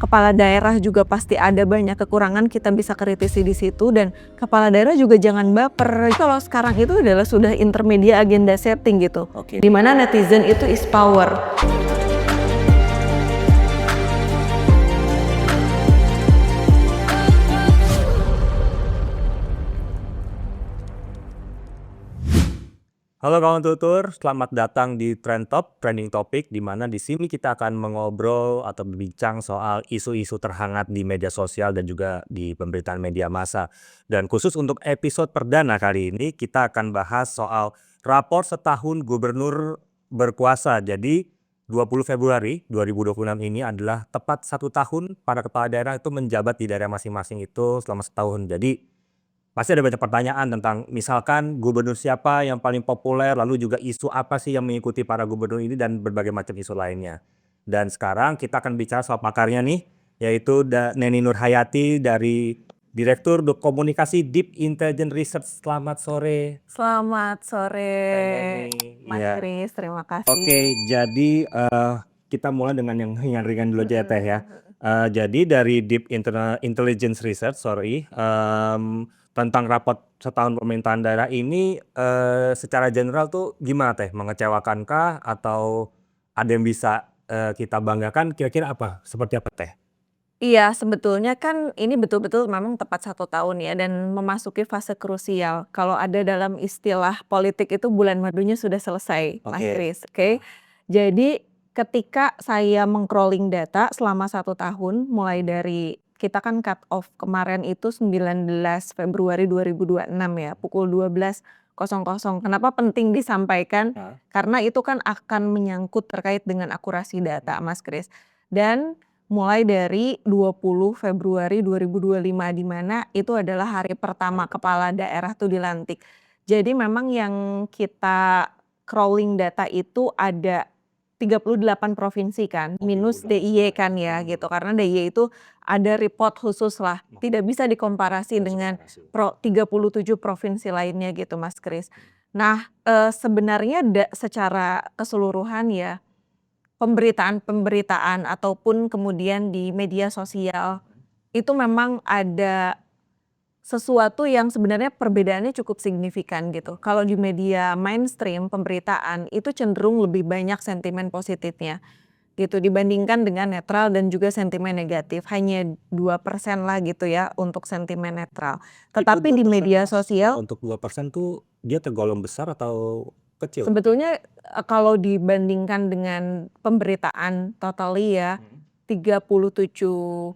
kepala daerah juga pasti ada banyak kekurangan, kita bisa kritisi di situ, dan kepala daerah juga jangan baper. Kalau sekarang itu adalah sudah intermedia agenda setting gitu, dimana netizen itu is power. Halo kawan tutur, selamat datang di Trend Top, Trending Topic, di mana di sini kita akan mengobrol atau berbincang soal isu-isu terhangat di media sosial dan juga di pemberitaan media massa. Dan khusus untuk episode perdana kali ini, kita akan bahas soal rapor setahun gubernur berkuasa. Jadi 20 Februari 2026 ini adalah tepat 1 tahun para kepala daerah itu menjabat di daerah masing-masing itu selama setahun. Jadi pasti ada banyak pertanyaan tentang misalkan gubernur siapa yang paling populer, lalu juga isu apa sih yang mengikuti para gubernur ini dan berbagai macam isu lainnya. Dan sekarang kita akan bicara soal pakarnya nih, yaitu Neni Nurhayati dari Direktur Komunikasi Deep Intelligence Research. Selamat sore. Selamat sore, Mas Iya. Chris, terima kasih. Oke, jadi kita mulai dengan yang ringan-ringan dulu aja ya Teh ya. Jadi dari Deep Intelligence Research, tentang rapot setahun pemerintahan daerah ini secara general tuh gimana Teh? Mengecewakan atau ada yang bisa kita banggakan? Kira-kira apa? Seperti apa Teh? Iya, sebetulnya kan ini betul-betul memang tepat 1 tahun ya, dan memasuki fase krusial. Kalau ada dalam istilah politik itu bulan madunya sudah selesai, Mas Chris, oke. Jadi ketika saya meng-crawling data selama 1 tahun, mulai dari kita kan cut off kemarin itu 19 Februari 2026 ya, pukul 12.00. Kenapa penting disampaikan? Karena itu kan akan menyangkut terkait dengan akurasi data, Mas Chris. Dan mulai dari 20 Februari 2025 di mana itu adalah hari pertama kepala daerah tuh dilantik. Jadi memang yang kita crawling data itu ada 38 provinsi kan, minus DIY kan ya gitu. Karena DIY itu ada report khusus lah, tidak bisa dikomparasi dengan 37 provinsi lainnya gitu Mas Chris. Nah, sebenarnya secara keseluruhan ya, pemberitaan-pemberitaan ataupun kemudian di media sosial, itu memang ada sesuatu yang sebenarnya perbedaannya cukup signifikan gitu. Kalau di media mainstream pemberitaan itu cenderung lebih banyak sentimen positifnya gitu dibandingkan dengan netral dan juga sentimen negatif. Hanya 2% lah gitu ya untuk sentimen netral. Tetapi di media sosial Untuk 2% tuh dia tergolong besar atau kecil? sebetulnya kalau dibandingkan dengan pemberitaan totally ya, 37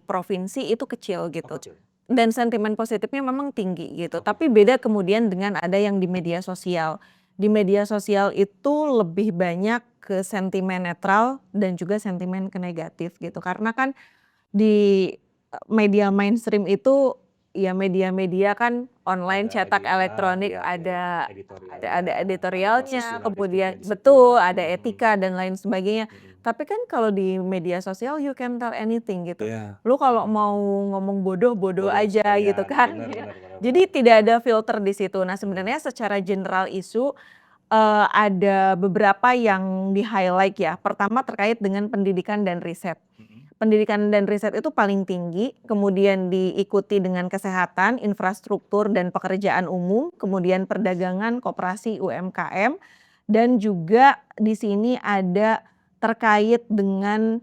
provinsi itu kecil gitu. Dan sentimen positifnya memang tinggi gitu. Tapi beda kemudian dengan ada yang di media sosial. Di media sosial itu lebih banyak ke sentimen netral dan juga sentimen ke negatif gitu. Karena kan di media mainstream itu ya media-media kan online, cetak, elektronik, ada editorialnya, kemudian betul ada etika dan lain sebagainya. Tapi kan kalau di media sosial you can tell anything gitu. Lu kalau mau ngomong bodoh aja gitu kan. Jadi tidak ada filter di situ. Nah, sebenarnya secara general isu ada beberapa yang di-highlight ya. Pertama terkait dengan pendidikan dan riset. Pendidikan dan riset itu paling tinggi, kemudian diikuti dengan kesehatan, infrastruktur dan pekerjaan umum, kemudian perdagangan, koperasi, UMKM, dan juga di sini ada terkait dengan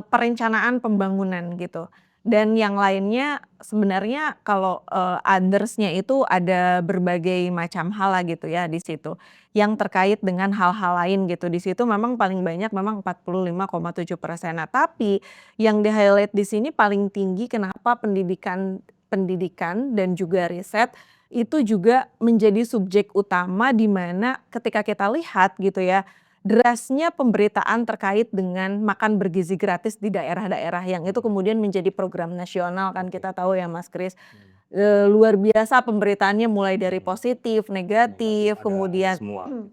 perencanaan pembangunan gitu. Dan yang lainnya sebenarnya kalau others-nya itu ada berbagai macam hal lah gitu ya di situ. Yang terkait dengan hal-hal lain gitu. Di situ memang paling banyak memang 45,7%. Nah, tapi yang di-highlight di sini paling tinggi kenapa pendidikan dan juga riset itu juga menjadi subjek utama di mana ketika kita lihat gitu ya, derasnya pemberitaan terkait dengan makan bergizi gratis di daerah-daerah yang itu kemudian menjadi program nasional kan kita tahu ya Mas Chris. Luar biasa pemberitaannya mulai dari positif, negatif, kemudian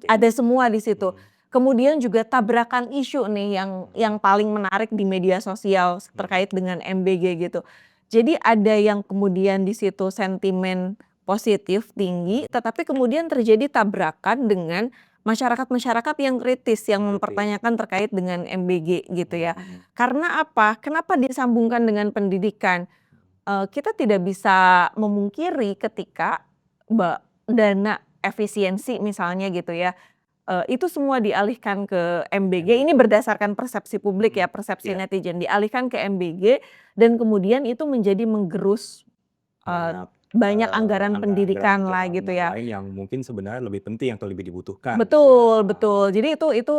ada semua di situ. Kemudian juga tabrakan isu nih yang paling menarik di media sosial terkait dengan MBG gitu. Jadi ada yang kemudian di situ sentimen positif tinggi, tetapi kemudian terjadi tabrakan dengan masyarakat-masyarakat yang kritis yang mempertanyakan terkait dengan MBG gitu ya. Karena apa? Kenapa disambungkan dengan pendidikan? Kita tidak bisa memungkiri ketika dana efisiensi misalnya gitu ya, itu semua dialihkan ke MBG, ini berdasarkan persepsi publik ya, persepsi Iya. netizen, dialihkan ke MBG dan kemudian itu menjadi menggerus, banyak anggaran pendidikan lah gitu ya. lain yang mungkin sebenarnya lebih penting atau lebih dibutuhkan gitu ya. Betul betul. Jadi itu,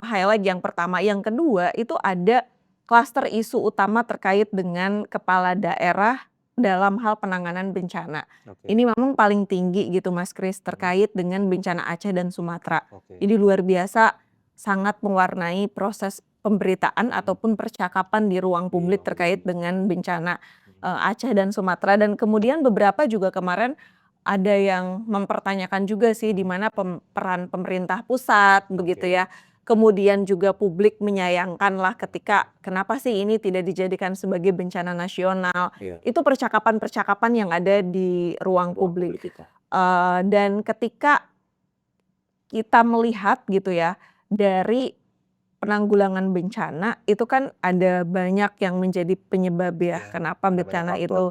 highlight yang pertama. Yang kedua itu ada klaster isu utama terkait dengan kepala daerah dalam hal penanganan bencana. Oke. Ini memang paling tinggi gitu Mas Kris terkait dengan bencana Aceh dan Sumatera. Oke. Jadi luar biasa sangat mewarnai proses pemberitaan ataupun percakapan di ruang publik terkait dengan bencana, Aceh dan Sumatera dan kemudian beberapa juga kemarin ada yang mempertanyakan juga sih di mana peran pemerintah pusat begitu Oke. ya. Kemudian juga publik menyayangkan lah ketika kenapa sih ini tidak dijadikan sebagai bencana nasional. Iya. Itu percakapan-percakapan yang ada di ruang publik. Kita. Dan ketika kita melihat gitu ya dari penanggulangan bencana itu kan ada banyak yang menjadi penyebab ya Iya, kenapa ada banyak bencana faktor. itu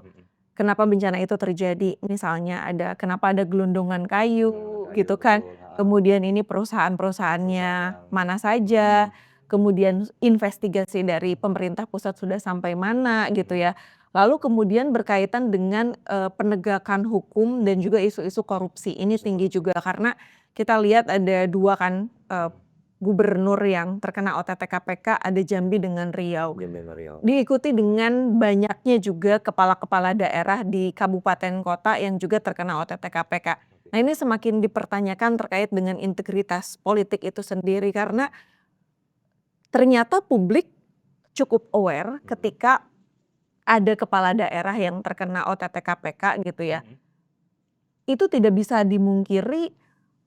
kenapa bencana itu terjadi. Misalnya kenapa ada gelondongan kayu gitu kan. Betul, heeh. Kemudian ini perusahaan-perusahaannya Perusahaan yang mana saja. Kemudian investigasi dari pemerintah pusat sudah sampai mana gitu ya. Lalu kemudian berkaitan dengan, penegakan hukum dan juga isu-isu korupsi. Ini tinggi juga karena kita lihat ada 2 kan, gubernur yang terkena OTT KPK, ada Jambi dengan Riau. Diikuti dengan banyaknya juga kepala-kepala daerah di kabupaten kota yang juga terkena OTT KPK. Nah ini semakin dipertanyakan terkait dengan integritas politik itu sendiri karena ternyata publik cukup aware ketika ada kepala daerah yang terkena OTT KPK gitu ya. Itu tidak bisa dimungkiri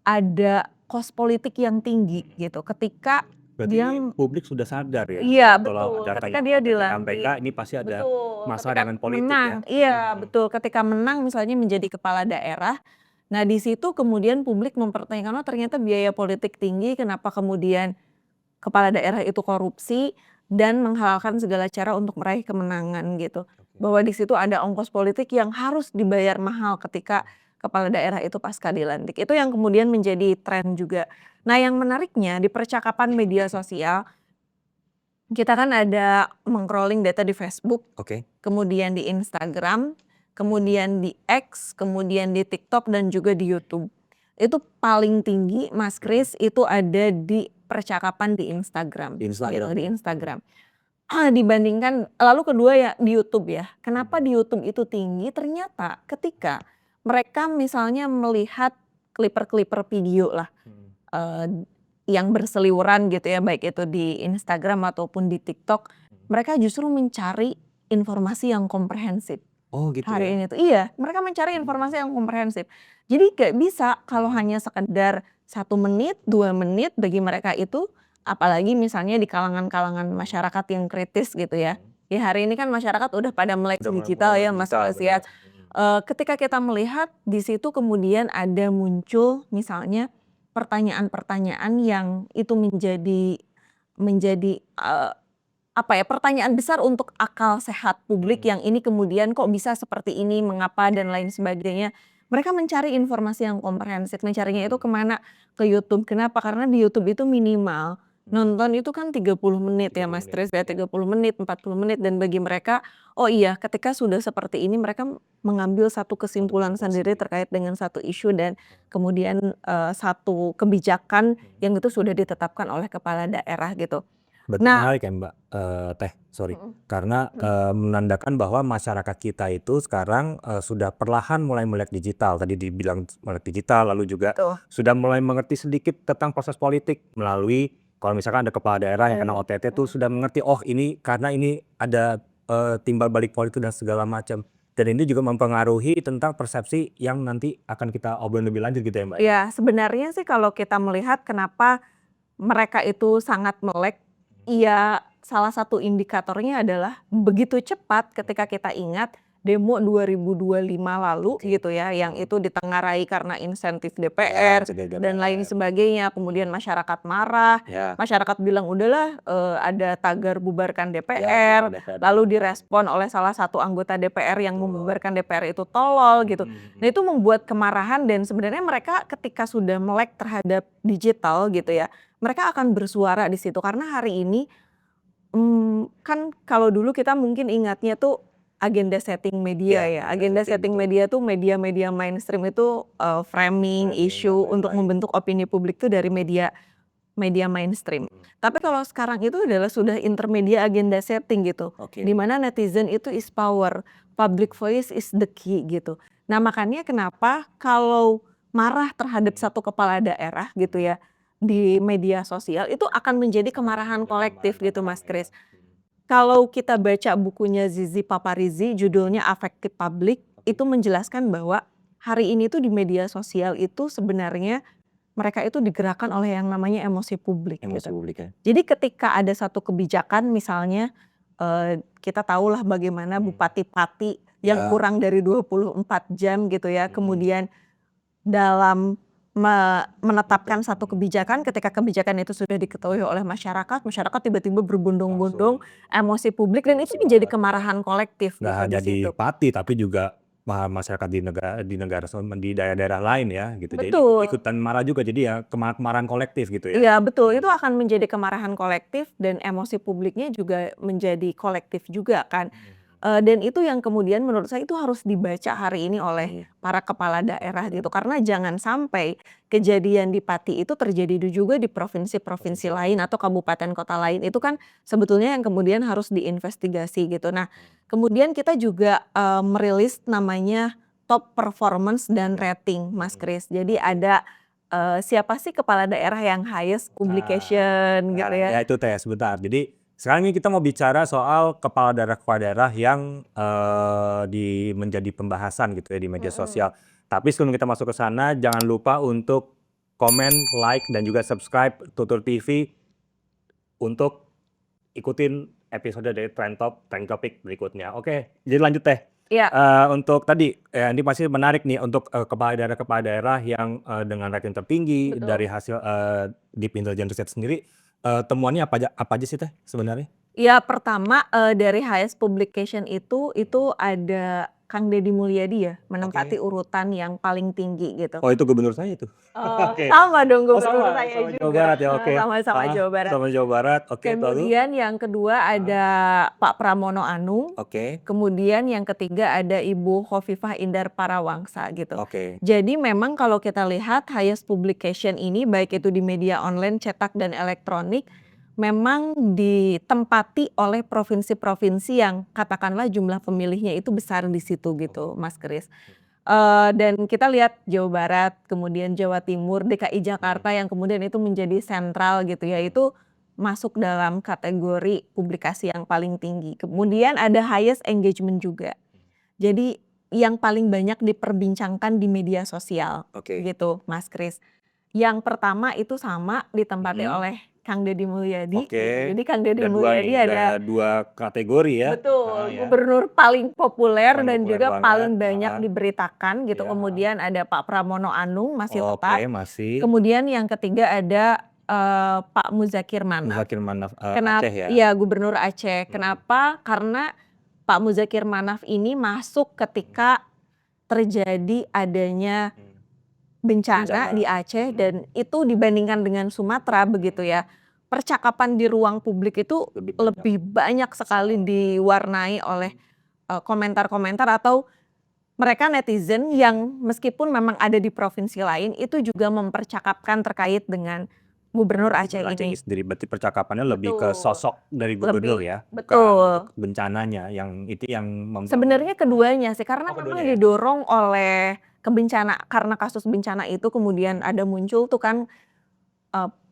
ada kos politik yang tinggi gitu ketika Berarti dia publik sudah sadar ya, iya kalau betul, datanya ketika dia OTT dilantik KPK ini pasti ada betul, masalah ketika dengan politik menang ya. iya betul, ketika menang misalnya menjadi kepala daerah, nah di situ kemudian publik mempertanyakan, oh ternyata biaya politik tinggi, kenapa kemudian kepala daerah itu korupsi dan menghalalkan segala cara untuk meraih kemenangan gitu. Bahwa di situ ada ongkos politik yang harus dibayar mahal ketika kepala daerah itu pasca dilantik. Itu yang kemudian menjadi tren juga. Nah yang menariknya di percakapan media sosial, kita kan ada meng-crawling data di Facebook, Oke. kemudian di Instagram, kemudian di X, kemudian di TikTok dan juga di YouTube. Itu paling tinggi Mas Kris itu ada di percakapan di Instagram, Di gitu, Instagram. di Instagram. Dibandingkan lalu kedua ya di YouTube ya. Kenapa di YouTube itu tinggi? Ternyata ketika mereka misalnya melihat clipper-clipper video lah, eee, yang berseliweran gitu ya, baik itu di Instagram ataupun di TikTok, mereka justru mencari informasi yang komprehensif. Oh gitu Hari ya? ini tuh iya, mereka mencari informasi yang komprehensif. Jadi gak bisa kalau hanya sekedar 1 menit, 2 menit bagi mereka itu, apalagi misalnya di kalangan-kalangan masyarakat yang kritis gitu ya. Ya hari ini kan masyarakat udah pada melek Udah digital mulai ya Mas digital, Kris ya. benar. Ketika kita melihat di situ kemudian ada muncul misalnya pertanyaan-pertanyaan yang itu menjadi, apa ya, pertanyaan besar untuk akal sehat publik yang ini kemudian kok bisa seperti ini, mengapa dan lain sebagainya. Mereka mencari informasi yang komprehensif, mencarinya itu kemana? Ke YouTube. Kenapa? Karena di YouTube itu minimal nonton itu kan 30 menit ya 30 Mas menit, Tris ya, ya. 30 menit, 40 menit dan bagi mereka, oh iya ketika sudah seperti ini mereka mengambil satu kesimpulan sendiri terkait dengan satu isu dan kemudian, satu kebijakan yang itu sudah ditetapkan oleh kepala daerah gitu. Berarti Nah menarik ya Mbak, sorry. Karena, menandakan bahwa masyarakat kita itu sekarang, sudah perlahan mulai melek digital, tadi dibilang melek digital, lalu juga betul. sudah mulai mengerti sedikit tentang proses politik melalui kalau misalkan ada kepala daerah yang kena OTT tuh sudah mengerti, oh ini karena ini ada, timbal balik politik dan segala macam. Dan ini juga mempengaruhi tentang persepsi yang nanti akan kita obrolin lebih lanjut gitu ya Mbak ya? Ya sebenarnya sih kalau kita melihat kenapa mereka itu sangat melek, ya salah satu indikatornya adalah begitu cepat ketika kita ingat demo 2025 lalu gitu ya, yang itu ditengarai karena insentif DPR dan lain sebagainya. Kemudian masyarakat marah, masyarakat bilang udahlah ada tagar bubarkan DPR, lalu direspon oleh salah satu anggota DPR yang membubarkan DPR itu tolol gitu. Nah itu membuat kemarahan dan sebenarnya mereka ketika sudah melek terhadap digital gitu ya, mereka akan bersuara di situ karena hari ini kan kalau dulu kita mungkin ingatnya tuh agenda setting media ya, agenda setting media tuh media-media mainstream itu framing isu untuk membentuk opini publik tuh dari media mainstream. Tapi kalau sekarang itu adalah sudah intermedia agenda setting gitu, di mana netizen itu is power, public voice is the key gitu. Nah makanya kenapa kalau marah terhadap satu kepala daerah gitu ya di media sosial itu akan menjadi kemarahan kolektif gitu Mas Kris. Kalau kita baca bukunya Zizi Paparizi judulnya Affective Public itu menjelaskan bahwa hari ini tuh di media sosial itu sebenarnya mereka itu digerakkan oleh yang namanya emosi publik gitu. Jadi ketika ada satu kebijakan misalnya kita tahulah bagaimana bupati-pati yang kurang dari 24 jam gitu ya, kemudian dalam menetapkan satu kebijakan, ketika kebijakan itu sudah diketahui oleh masyarakat tiba-tiba berbondong-bondong emosi publik dan itu menjadi kemarahan kolektif Nggak gitu di hanya di situ. Pati tapi juga masyarakat di daerah-daerah lain ya gitu. Jadi Betul. ikutan marah juga jadi ya kemarahan kolektif gitu ya. Iya betul, itu akan menjadi kemarahan kolektif dan emosi publiknya juga menjadi kolektif juga kan. Dan itu yang kemudian menurut saya itu harus dibaca hari ini oleh para kepala daerah gitu. Karena jangan sampai kejadian di Pati itu terjadi juga di provinsi-provinsi lain atau kabupaten kota lain. Itu kan sebetulnya yang kemudian harus diinvestigasi gitu. Nah kemudian kita juga merilis namanya top performance dan rating Mas Kris. Jadi ada siapa sih kepala daerah yang highest publication gitu ya. Ya itu Teh sebentar. Jadi sekarang ini kita mau bicara soal kepala daerah yang menjadi pembahasan gitu ya di media sosial. Tapi sebelum kita masuk ke sana jangan lupa untuk komen, like dan juga subscribe Tutur TV untuk ikutin episode dari Trend Topic berikutnya. Oke, jadi lanjut Teh. Iya. Untuk tadi ini pasti menarik nih untuk kepala daerah yang dengan rating tertinggi Betul. dari hasil Deep Intelligence Research sendiri, temuannya apa aja sih Teh sebenarnya? Ya pertama dari highest publication itu ada Kang Deddy Mulyadi ya menempati urutan yang paling tinggi gitu. Oh itu gubernur saya itu. Oke. Sama dong Oh gubernur sama, saya sama juga. Jawa Barat ya, oke. Sama-sama Jawa Barat. Sama Jawa Barat, oke. Lalu? Kemudian yang kedua ada Pak Pramono Anung. Oke. Kemudian yang ketiga ada Ibu Khofifah Indar Parawangsa gitu. Oke. Jadi memang kalau kita lihat highest publication ini baik itu di media online, cetak dan elektronik memang ditempati oleh provinsi-provinsi yang katakanlah jumlah pemilihnya itu besar di situ gitu Mas Kris. Dan kita lihat Jawa Barat, kemudian Jawa Timur, DKI Jakarta yang kemudian itu menjadi sentral gitu ya, itu masuk dalam kategori publikasi yang paling tinggi. Kemudian ada highest engagement juga. Jadi yang paling banyak diperbincangkan di media sosial gitu Mas Kris. Yang pertama itu sama ditempati oleh Kang Deddy Mulyadi. Jadi Kang Deddy Mulyadi ada dua kategori ya. betul, gubernur paling populer Paling dan populer juga banget, paling banyak diberitakan gitu. Iya. Kemudian ada Pak Pramono Anung masih tetap. Masih. Kemudian yang ketiga ada Pak Muzakir Manaf. Muzakir Manaf Kenapa? Aceh ya. Iya, Gubernur Aceh. Kenapa? Karena Pak Muzakir Manaf ini masuk ketika terjadi adanya bencana di Aceh dan itu dibandingkan dengan Sumatera begitu ya. Percakapan di ruang publik itu lebih banyak sekali diwarnai oleh komentar-komentar atau mereka netizen yang meskipun memang ada di provinsi lain itu juga mempercakapkan terkait dengan Gubernur Aceh ini. Sendiri berarti percakapannya lebih ke Betul. sosok dari gubernur ya. Betul. Bukan bencananya yang Sebenarnya keduanya sih karena memang keduanya ya? didorong oleh karena kasus bencana itu kemudian ada muncul tuh kan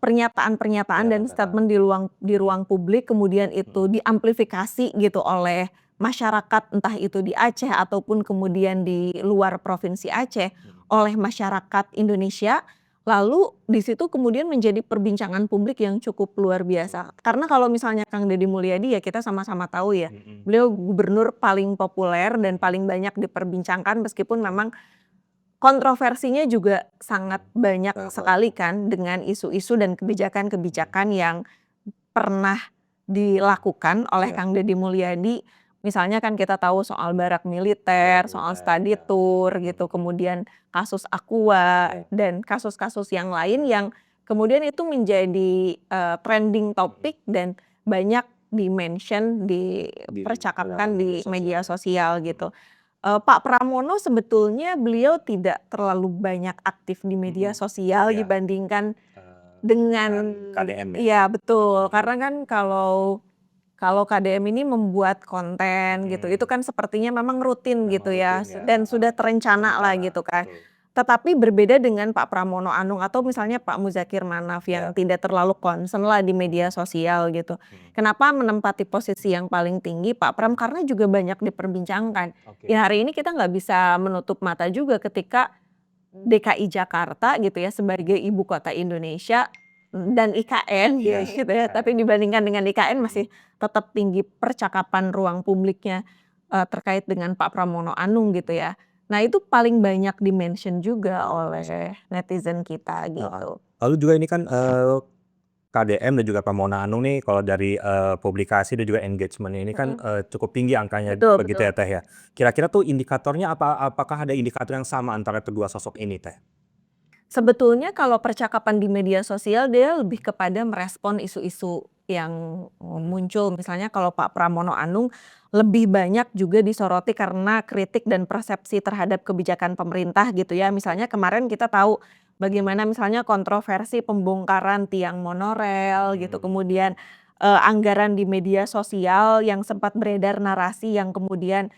pernyataan-pernyataan dan statement di ruang publik kemudian itu diamplifikasi gitu oleh masyarakat entah itu di Aceh ataupun kemudian di luar provinsi Aceh oleh masyarakat Indonesia. Lalu di situ kemudian menjadi perbincangan publik yang cukup luar biasa. Karena kalau misalnya Kang Deddy Mulyadi ya kita sama-sama tahu ya, beliau gubernur paling populer dan paling banyak diperbincangkan meskipun memang kontroversinya juga sangat banyak sekali kan dengan isu-isu dan kebijakan-kebijakan yang pernah dilakukan oleh Kang Deddy Mulyadi. Misalnya kan kita tahu soal barak militer, soal study tour gitu, kemudian kasus Aqua dan kasus-kasus yang lain yang kemudian itu menjadi trending topik dan banyak di-mention, dipercakapkan di media sosial gitu. Pak Pramono sebetulnya beliau tidak terlalu banyak aktif di media sosial dibandingkan dengan KDM ya? iya betul, karena kan kalau KDM ini membuat konten gitu, itu kan sepertinya memang rutin gitu ya, dan sudah terencana lah gitu kan. Tetapi berbeda dengan Pak Pramono Anung atau misalnya Pak Muzakir Manaf yang tidak terlalu concern lah di media sosial gitu. Kenapa menempati posisi yang paling tinggi Pak Pram? Karena juga banyak diperbincangkan. Ya hari ini kita nggak bisa menutup mata juga ketika DKI Jakarta gitu ya sebagai ibu kota Indonesia dan IKN gitu ya, tapi dibandingkan dengan IKN masih tetap tinggi percakapan ruang publiknya terkait dengan Pak Pramono Anung gitu ya. Nah itu paling banyak di-mention juga oleh netizen kita gitu. Lalu juga ini kan KDM dan juga Pramono Anung nih kalau dari publikasi dan juga engagement ini kan cukup tinggi angkanya Betul begitu ya betul. Teh ya. Kira-kira tuh indikatornya apakah ada indikator yang sama antara kedua sosok ini Teh? Sebetulnya kalau percakapan di media sosial dia lebih kepada merespon isu-isu yang muncul. Misalnya kalau Pak Pramono Anung lebih banyak juga disoroti karena kritik dan persepsi terhadap kebijakan pemerintah gitu ya. Misalnya kemarin kita tahu bagaimana misalnya kontroversi pembongkaran tiang monorel gitu. Kemudian anggaran di media sosial yang sempat beredar narasi yang kemudian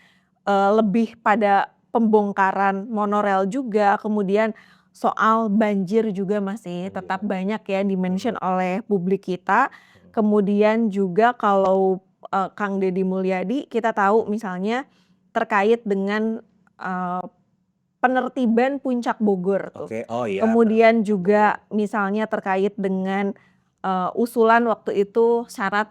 lebih pada pembongkaran monorel juga, kemudian soal banjir juga masih tetap banyak ya di-mention oleh publik kita. Kemudian juga kalau Kang Deddy Mulyadi kita tahu misalnya terkait dengan penertiban Puncak Bogor tuh. Oh iya. Kemudian juga misalnya terkait dengan usulan waktu itu syarat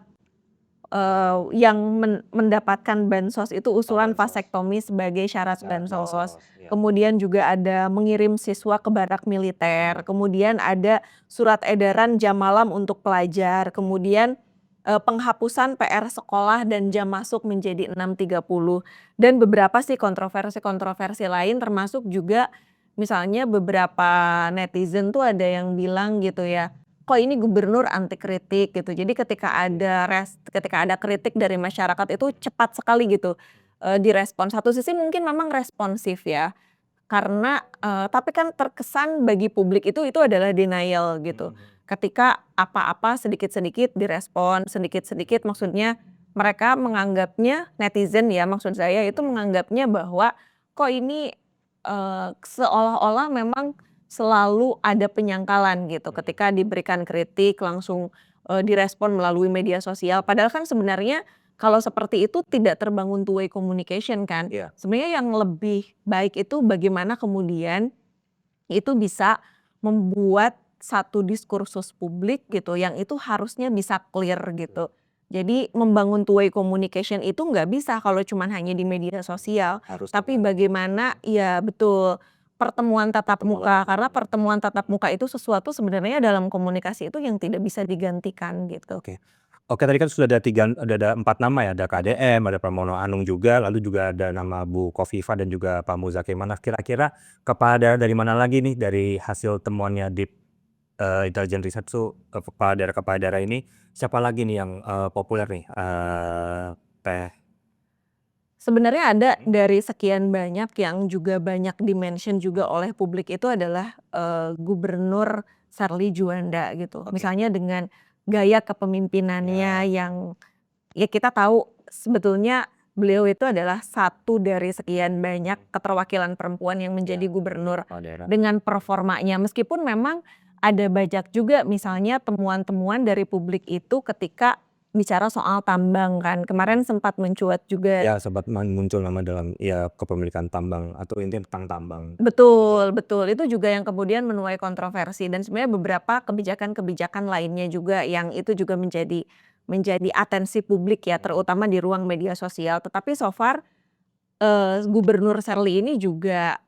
yang mendapatkan bansos itu usulan vasektomi sebagai syarat bansos. Kemudian juga ada mengirim siswa ke barak militer, kemudian ada surat edaran jam malam untuk pelajar, kemudian penghapusan PR sekolah dan jam masuk menjadi 6.30 dan beberapa sih kontroversi-kontroversi lain termasuk juga misalnya beberapa netizen tuh ada yang bilang gitu ya, kok ini gubernur anti kritik gitu. Jadi ketika ada kritik dari masyarakat itu cepat sekali gitu, direspon. Satu sisi mungkin memang responsif ya, karena tapi kan terkesan bagi publik itu adalah denial gitu. Ketika apa-apa sedikit-sedikit direspon, sedikit-sedikit maksudnya mereka menganggapnya netizen ya maksud saya itu menganggapnya bahwa kok ini, seolah-olah memang selalu ada penyangkalan gitu ketika diberikan kritik langsung, direspon melalui media sosial. Padahal kan sebenarnya kalau seperti itu tidak terbangun two way communication kan. Iya. Sebenarnya yang lebih baik itu bagaimana kemudian itu bisa membuat satu diskursus publik gitu yang itu harusnya bisa clear gitu. Jadi membangun two way communication itu nggak bisa kalau cuman hanya di media sosial, Harus tapi dengan bagaimana ya betul, pertemuan tatap muka. Karena pertemuan tatap muka itu sesuatu sebenarnya dalam komunikasi itu yang tidak bisa digantikan gitu. Oke tadi kan sudah ada 4 nama ya, ada KDM, ada Pramono Anung juga, lalu juga ada nama Bu Kofifa dan juga Pak Muzakir Manaf. Kira-kira kepala daerah dari mana lagi nih dari hasil temuannya Deep Intelligence Research tuh kepala daerah ini siapa lagi nih yang populer nih Teh? Sebenarnya ada dari sekian banyak yang juga banyak di-mention juga oleh publik itu adalah, Gubernur Sherly Juanda gitu. Misalnya dengan gaya kepemimpinannya yang ya kita tahu sebetulnya beliau itu adalah satu dari sekian banyak keterwakilan perempuan yang menjadi gubernur Kepala daerah. dengan performanya. Meskipun memang ada banyak juga misalnya temuan-temuan dari publik itu ketika bicara soal tambang kan. Kemarin sempat mencuat juga. Ya, sempat muncul nama dalam kepemilikan tambang atau intinya tentang tambang. Betul betul, itu juga yang kemudian menuai kontroversi dan sebenarnya beberapa kebijakan-kebijakan lainnya juga yang itu juga menjadi atensi publik ya, terutama di ruang media sosial. Tetapi so far, Gubernur Sherly ini juga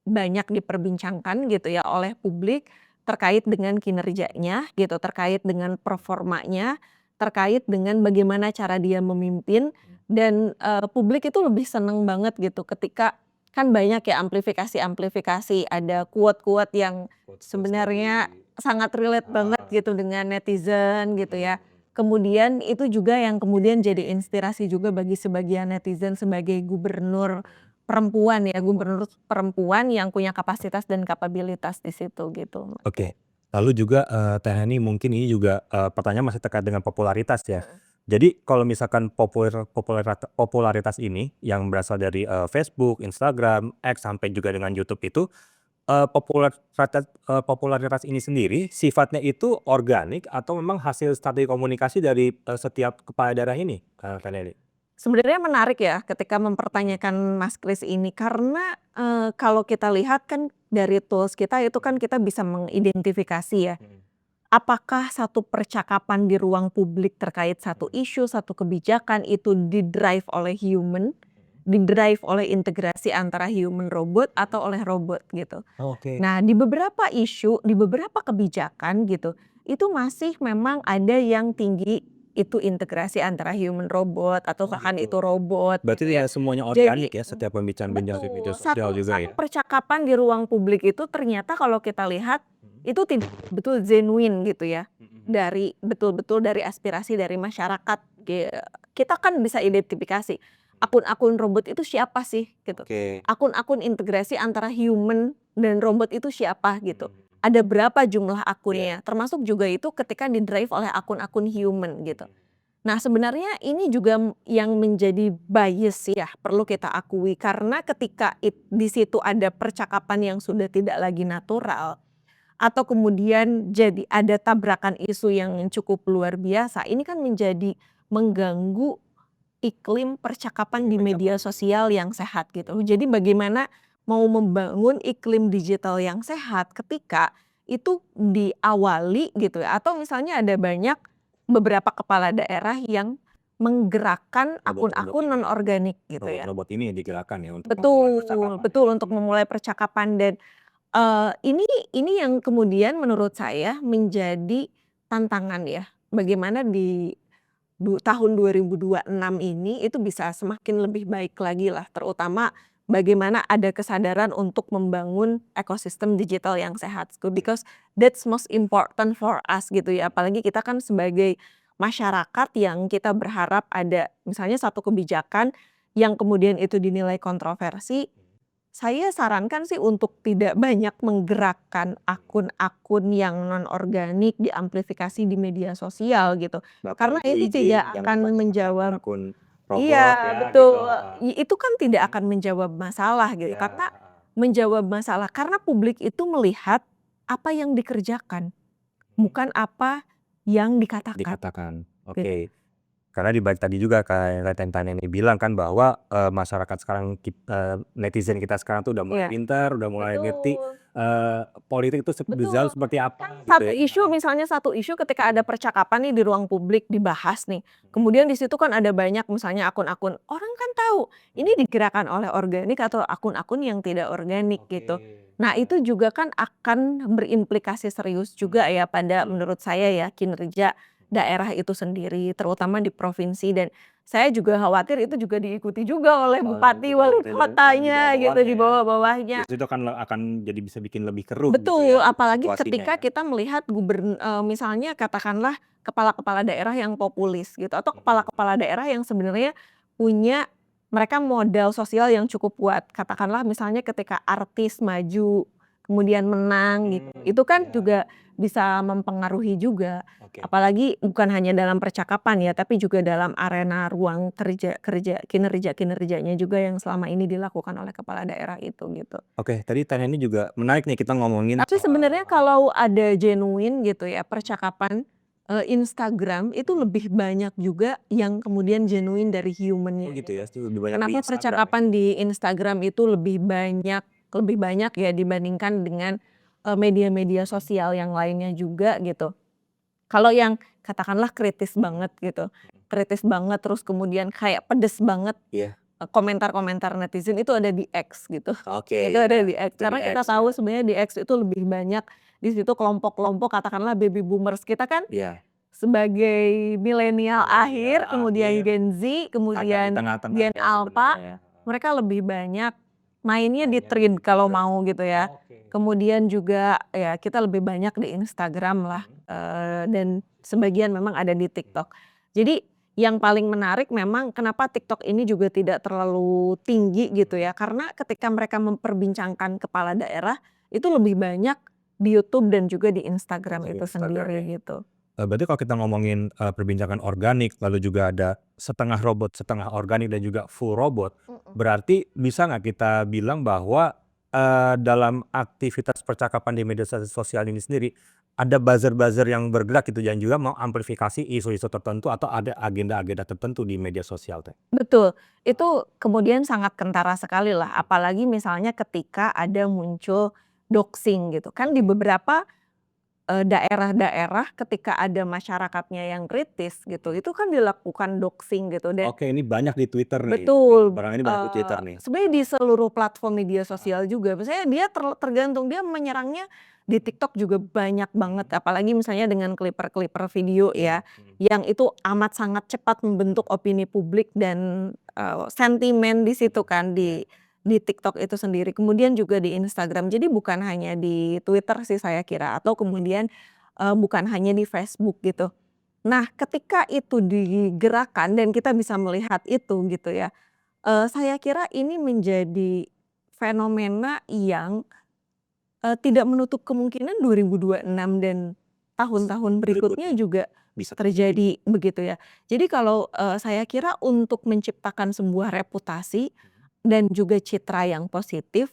banyak diperbincangkan gitu ya oleh publik terkait dengan kinerjanya gitu, terkait dengan performanya, terkait dengan bagaimana cara dia memimpin dan, publik itu lebih seneng banget gitu ketika kan banyak ya amplifikasi-amplifikasi, ada quote-quote yang sebenarnya sangat relate banget gitu dengan netizen gitu ya. Kemudian itu juga yang kemudian jadi inspirasi juga bagi sebagian netizen sebagai gubernur perempuan ya, gubernur perempuan yang punya kapasitas dan kapabilitas di situ gitu. Oke. Lalu juga, Teh Hani mungkin ini juga, pertanyaan masih terkait dengan popularitas ya. Mhm. Jadi kalau misalkan popularitas ini yang berasal dari, Facebook, Instagram, X, sampai juga dengan YouTube itu, popularitas ini sendiri sifatnya itu organik atau memang hasil strategi komunikasi dari, setiap kepala daerah ini, Teh Hani? Sebenarnya menarik ya ketika mempertanyakan Mas Kris ini karena, kalau kita lihat kan dari tools kita itu kan kita bisa mengidentifikasi ya, apakah satu percakapan di ruang publik terkait satu isu, satu kebijakan itu di-drive oleh human, di-drive oleh integrasi antara human robot atau oleh robot gitu. Oke. Nah di beberapa isu, di beberapa kebijakan gitu, itu masih memang ada yang tinggi itu integrasi antara human robot atau Oh bahkan gitu. itu robot Berarti gitu ya ya. semuanya Jadi organik ya setiap pembicaraan-pembicaraan di media betul, sosial satu juga satu ya? percakapan di ruang publik itu ternyata kalau kita lihat, itu tidak betul genuine gitu ya, dari betul-betul dari aspirasi dari masyarakat, kita kan bisa identifikasi, akun-akun robot itu siapa sih gitu, Oke. akun-akun integrasi antara human dan robot itu siapa gitu, ada berapa jumlah Iya. akunnya, termasuk juga itu ketika di-drive oleh akun-akun human gitu. Nah sebenarnya ini juga yang menjadi bias ya, perlu kita akui karena ketika di situ ada percakapan yang sudah tidak lagi natural, atau kemudian jadi ada tabrakan isu yang cukup luar biasa, ini kan menjadi mengganggu iklim percakapan di media sosial yang sehat gitu. Jadi bagaimana mau membangun iklim digital yang sehat ketika itu diawali gitu ya, atau misalnya ada banyak beberapa kepala daerah yang menggerakkan Robot-robot akun-akun ini non ya? organik gitu ya. Robot-robot ini yang digerakkan ya untuk memulai Betul, percakapan ya? betul untuk memulai percakapan dan, ini yang kemudian menurut saya menjadi tantangan ya, bagaimana di tahun 2026 ini itu bisa semakin lebih baik lagi lah, terutama bagaimana ada kesadaran untuk membangun ekosistem digital yang sehat, because that's most important for us gitu ya. Apalagi kita kan sebagai masyarakat yang kita berharap ada misalnya satu kebijakan yang kemudian itu dinilai kontroversi, saya sarankan sih untuk tidak banyak menggerakkan akun-akun yang non organik diamplifikasi di media sosial gitu. Bapak Karena Ibu itu izin tidak jangan akan banyakkan menjawab akun-akun robot iya ya gitu, betul, heeh. itu kan tidak akan menjawab masalah gitu, Iya, karena heeh. menjawab masalah karena publik itu melihat apa yang dikerjakan, bukan apa yang dikatakan, Dikatakan, gitu. oke. Karena di balik tadi juga kayak Teh ini bilang kan bahwa, masyarakat sekarang netizen kita sekarang tuh udah mulai Iya, pintar, udah mulai ngerti, betul. politik itu Betul, berjalan seperti apa kan gitu satu ya, isu heeh. misalnya satu isu ketika ada percakapan nih di ruang publik dibahas nih, kemudian di situ kan ada banyak misalnya akun-akun, orang kan tahu ini digerakkan oleh organik atau akun-akun yang tidak organik Oke, gitu. Nah iya. itu juga kan akan berimplikasi serius juga ya pada menurut saya ya kinerja daerah itu sendiri, terutama di provinsi dan saya juga khawatir itu juga diikuti juga oleh bupati, wali Yang di kotanya gitu, bawah-bawahnya di ya. bawah-bawahnya. Justru itu akan jadi bisa bikin lebih keruh gitu Betul, ya apalagi situasinya ketika ya. kita melihat misalnya katakanlah kepala-kepala daerah yang populis gitu, atau kepala-kepala daerah yang sebenarnya punya mereka modal sosial yang cukup kuat. Katakanlah misalnya ketika artis maju, kemudian menang gitu, itu kan Iya, juga bisa mempengaruhi juga. oke. Apalagi bukan hanya dalam percakapan ya, tapi juga dalam arena ruang kerja kerja kinerja-kinerjanya juga yang selama ini dilakukan oleh kepala daerah itu, gitu. Oke, tadi Teh ini juga menarik nih kita ngomongin Tapi soal sebenarnya kalau ada genuine gitu ya percakapan, Instagram itu lebih banyak juga yang kemudian genuine dari Oh human-nya gitu gitu. ya, lebih banyak di Kenapa Instagram ya? percakapan di Instagram itu lebih banyak ya dibandingkan dengan, media-media sosial yang lainnya juga gitu. Kalau yang katakanlah kritis banget terus kemudian kayak pedes banget, Iya. komentar-komentar netizen itu ada di X gitu. Oke, Itu ada iya, di X, itu di karena kita X tahu ya. sebenarnya di X itu lebih banyak, di situ kelompok-kelompok katakanlah baby boomers, kita kan Iya. sebagai milenial Milenial akhir, kemudian akhir, Gen Z, agak di kemudian tengah-tengah Gen ya Alpha, sebenarnya ya, mereka lebih banyak mainnya di mainnya di Threads kalau Threads. mau gitu ya. Oke. Kemudian juga ya kita lebih banyak di Instagram lah, dan sebagian memang ada di TikTok. Jadi yang paling menarik memang kenapa TikTok ini juga tidak terlalu tinggi gitu ya, karena ketika mereka memperbincangkan kepala daerah, itu lebih banyak di YouTube dan juga di Instagram Di itu Instagram sendiri ya. gitu. Berarti kalau kita ngomongin, perbincangan organik, lalu juga ada setengah robot, setengah organik dan juga full robot, Mhm. berarti bisa nggak kita bilang bahwa, dalam aktivitas percakapan di media sosial ini sendiri, ada buzzer-buzzer yang bergerak gitu dan juga mengamplifikasi isu-isu tertentu atau ada agenda-agenda tertentu di media sosial Teh? Betul, itu kemudian sangat kentara sekali lah, apalagi misalnya ketika ada muncul doxing gitu kan di Oke. beberapa, daerah-daerah ketika ada masyarakatnya yang kritis gitu, itu kan dilakukan doxing gitu dan Oke, ini banyak di Twitter nih, betul, belakangan ini banyak di Twitter nih. sebenarnya di seluruh platform media Heeh. sosial juga, misalnya dia tergantung dia menyerangnya di TikTok juga banyak banget, apalagi misalnya dengan clipper-clipper video Iya, ya, yang itu amat sangat cepat membentuk opini publik dan, sentimen di situ kan iya. di TikTok itu sendiri, kemudian juga di Instagram. Jadi bukan hanya di Twitter sih saya kira atau kemudian, bukan hanya di Facebook gitu. Nah, ketika itu digerakkan dan kita bisa melihat itu gitu ya, saya kira ini menjadi fenomena yang, tidak menutup kemungkinan 2026 dan tahun-tahun berikutnya Berikutnya juga bisa terjadi. terjadi begitu ya. Jadi kalau, saya kira untuk menciptakan sebuah reputasi dan juga citra yang positif,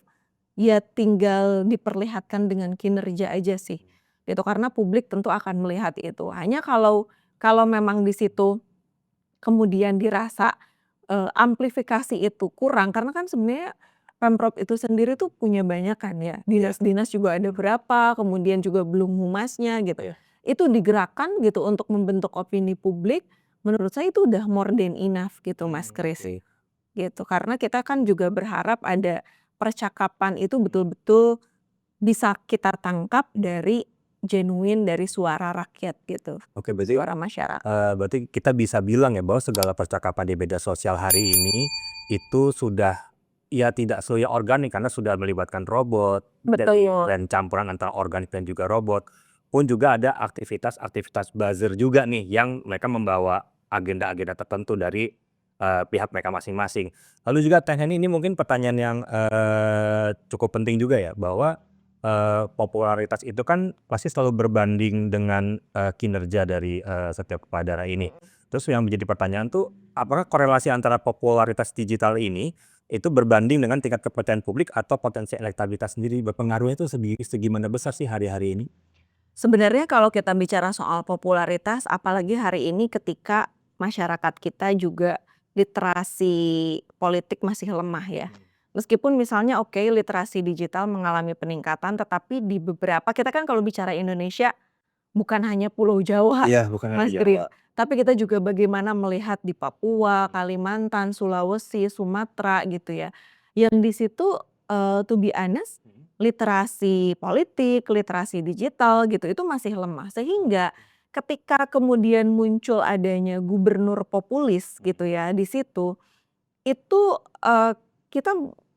ya tinggal diperlihatkan dengan kinerja aja sih, gitu. Karena publik tentu akan melihat itu. Hanya kalau memang di situ kemudian dirasa, amplifikasi itu kurang, karena kan sebenarnya Pemprov itu sendiri tuh punya banyak kan ya, Iya, dinas-dinas juga ada berapa, kemudian juga belum humasnya gitu. iya. Itu digerakkan gitu untuk membentuk opini publik, menurut saya itu udah more than enough gitu Mas Kris, Oke. gitu. Karena kita kan juga berharap ada percakapan itu betul-betul bisa kita tangkap dari genuine dari suara rakyat gitu, Oke, berarti suara masyarakat. berarti kita bisa bilang ya bahwa segala percakapan di media sosial hari ini, itu sudah, ya tidak seluruhnya organik karena sudah melibatkan robot Betul. dan campuran antara organik dan juga robot. Pun juga ada aktivitas-aktivitas buzzer juga nih yang mereka membawa agenda-agenda tertentu dari, pihak mereka masing-masing. Lalu juga Teh Heni, ini mungkin pertanyaan yang, cukup penting juga ya bahwa, popularitas itu kan pasti selalu berbanding dengan, kinerja dari, setiap kepala daerah ini. Terus yang menjadi pertanyaan tuh, apakah korelasi antara popularitas digital ini, itu berbanding dengan tingkat kepercayaan publik atau potensi elektabilitas sendiri, berpengaruhnya itu segimana besar sih hari-hari ini? Sebenarnya kalau kita bicara soal popularitas, apalagi hari ini ketika masyarakat kita juga literasi politik masih lemah ya. Meskipun misalnya oke literasi digital mengalami peningkatan, tetapi di beberapa kita kan kalau bicara Indonesia bukan hanya Pulau Jawa, Iya, bukan hanya Mas Jawa. Kris, tapi kita juga bagaimana melihat di Papua, Kalimantan, Sulawesi, Sumatera gitu ya. Yang di situ, to be honest, literasi politik, literasi digital gitu, itu masih lemah. Sehingga ketika kemudian muncul adanya gubernur populis gitu ya di situ, itu, kita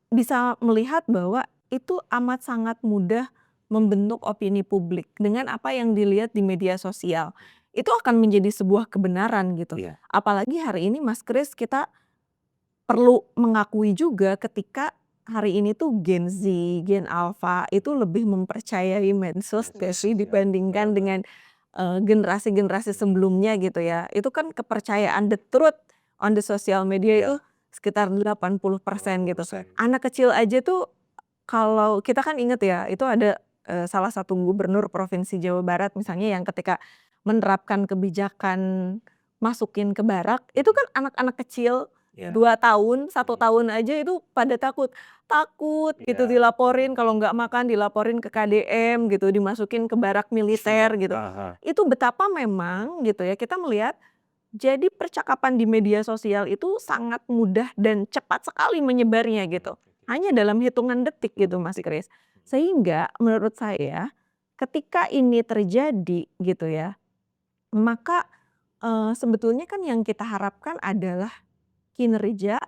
bisa melihat bahwa itu amat sangat mudah membentuk opini publik dengan apa yang dilihat di media sosial. Itu akan menjadi sebuah kebenaran gitu. Iya. Apalagi hari ini Mas Kris kita perlu mengakui juga ketika hari ini tuh Gen Z, Gen Alpha itu lebih mempercayai medsos gak sih Iya, benar dibandingkan banget. dengan, generasi-generasi sebelumnya gitu ya. Itu kan kepercayaan the truth on the social media itu Iya, sekitar 80% gitu. 80%. Anak kecil aja tuh kalau kita kan inget ya, itu ada, salah satu gubernur provinsi Jawa Barat misalnya yang ketika menerapkan kebijakan masukin ke barak, itu kan anak-anak kecil Ya. 2 tahun, 1 tahun aja itu pada takut gitu Iya. dilaporin kalau nggak makan dilaporin ke KDM gitu, dimasukin ke barak militer gitu. Aha. Itu betapa memang gitu ya kita melihat jadi percakapan di media sosial itu sangat mudah dan cepat sekali menyebarnya gitu. Hanya dalam hitungan detik gitu Mas Kris. Sehingga menurut saya ketika ini terjadi gitu ya, maka, sebetulnya kan yang kita harapkan adalah kinerja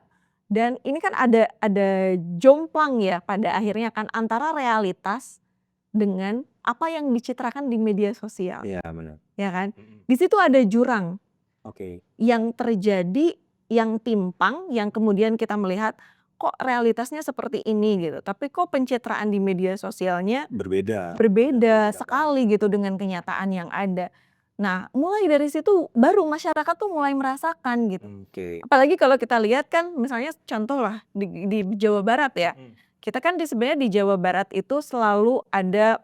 dan ini kan ada jomplang ya pada akhirnya kan antara realitas dengan apa yang dicitrakan di media sosial, Iya, benar. ya kan? Di situ ada jurang Oke. yang terjadi, yang timpang, yang kemudian kita melihat, kok realitasnya seperti ini gitu, tapi kok pencitraan di media sosialnya Berbeda. berbeda sekali gitu dengan kenyataan yang ada. Nah, mulai dari situ baru masyarakat tuh mulai merasakan gitu. Oke. Apalagi kalau kita lihat kan misalnya contoh lah di Jawa Barat ya, kita kan sebenarnya di Jawa Barat itu selalu ada,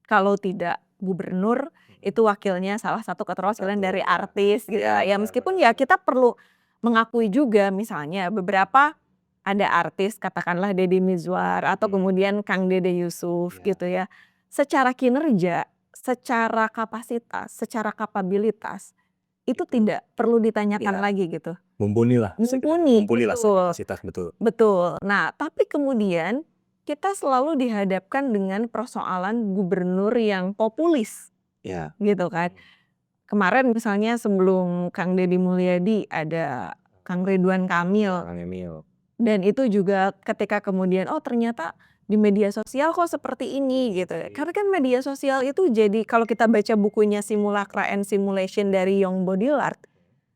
kalau tidak gubernur, itu wakilnya salah satu keterwakilan dari artis gitu Iya, ya. benar Meskipun benar. ya kita perlu mengakui juga misalnya beberapa ada artis katakanlah Deddy Mizwar atau kemudian Kang Dede Yusuf Iya. gitu ya. Secara kinerja, secara kapasitas, secara kapabilitas, itu tidak perlu ditanyakan Iya. lagi gitu. Mumpuni lah Mumpuni, secara betul. kapasitas, betul. Betul. Nah, tapi kemudian kita selalu dihadapkan dengan persoalan gubernur yang populis, Iya. gitu kan. Kemarin misalnya sebelum Kang Deddy Mulyadi ada Kang Ridwan Kamil. Kang Emil. Dan itu juga ketika kemudian, oh ternyata di media sosial kok seperti ini gitu ya. Karena kan media sosial itu jadi kalau kita baca bukunya Simulacra and Simulation dari Young Baudrillard,